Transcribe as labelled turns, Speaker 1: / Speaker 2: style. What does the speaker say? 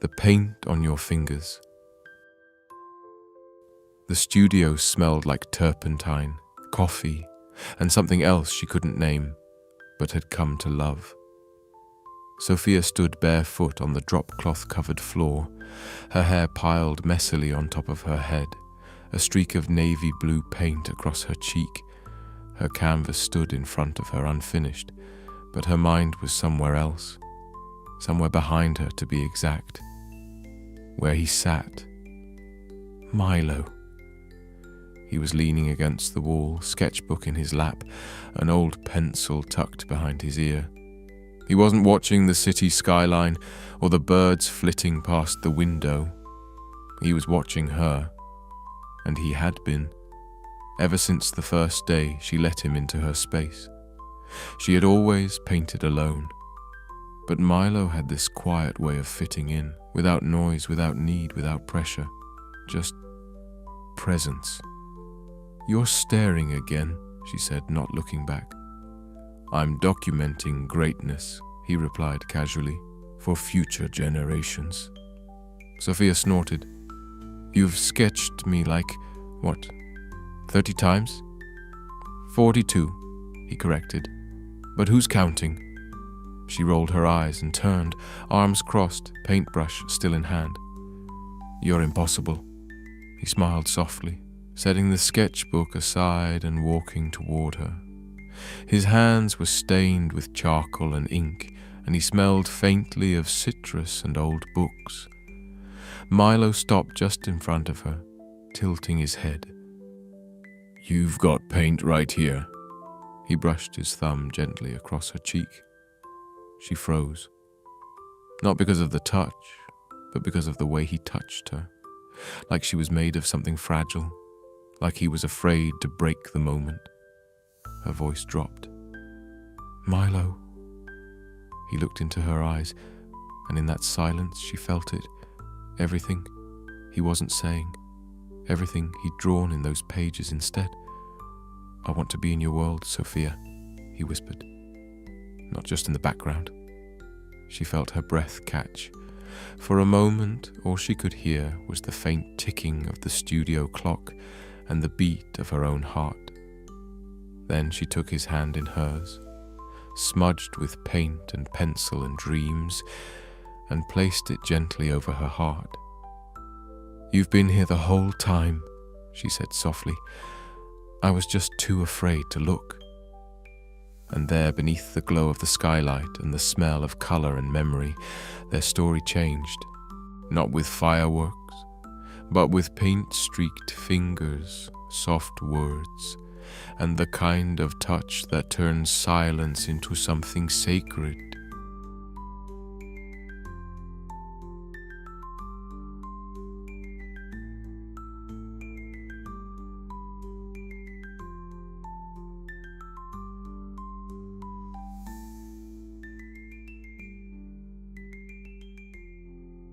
Speaker 1: The paint on your fingers. The studio smelled like turpentine, coffee, and something else she couldn't name, but had come to love. Sophia stood barefoot on the drop-cloth-covered floor, her hair piled messily on top of her head, a streak of navy blue paint across her cheek. Her canvas stood in front of her unfinished, but her mind was somewhere else, somewhere behind her to be exact. Where he sat. Milo. He was leaning against the wall, sketchbook in his lap, an old pencil tucked behind his ear. He wasn't watching the city skyline or the birds flitting past the window. He was watching her, and he had been, ever since the first day she let him into her space. She had always painted alone, but Milo had this quiet way of fitting in, without noise, without need, without pressure, just presence. "You're staring again," she said, not looking back. "I'm documenting greatness," he replied casually, "for future generations." Sophia snorted. "You've sketched me like, what, 30 times? 42, he corrected. "But who's counting?" She rolled her eyes and turned, arms crossed, paintbrush still in hand. "You're impossible." He smiled softly, setting the sketchbook aside and walking toward her. His hands were stained with charcoal and ink, and he smelled faintly of citrus and old books. Milo stopped just in front of her, tilting his head. "You've got paint right here." He brushed his thumb gently across her cheek. She froze. Not because of the touch, but because of the way he touched her, like she was made of something fragile, like he was afraid to break the moment. Her voice dropped. "Milo." He looked into her eyes, and in that silence she felt it. Everything he wasn't saying, everything he'd drawn in those pages instead. "I want to be in your world, Sophia," he whispered. Not just in the background. She felt her breath catch. For a moment, all she could hear was the faint ticking of the studio clock and the beat of her own heart. Then she took his hand in hers, smudged with paint and pencil and dreams, and placed it gently over her heart. "You've been here the whole time," she said softly. "I was just too afraid to look." And there, beneath the glow of the skylight and the smell of color and memory, their story changed, not with fireworks, but with paint-streaked fingers, soft words, and the kind of touch that turns silence into something sacred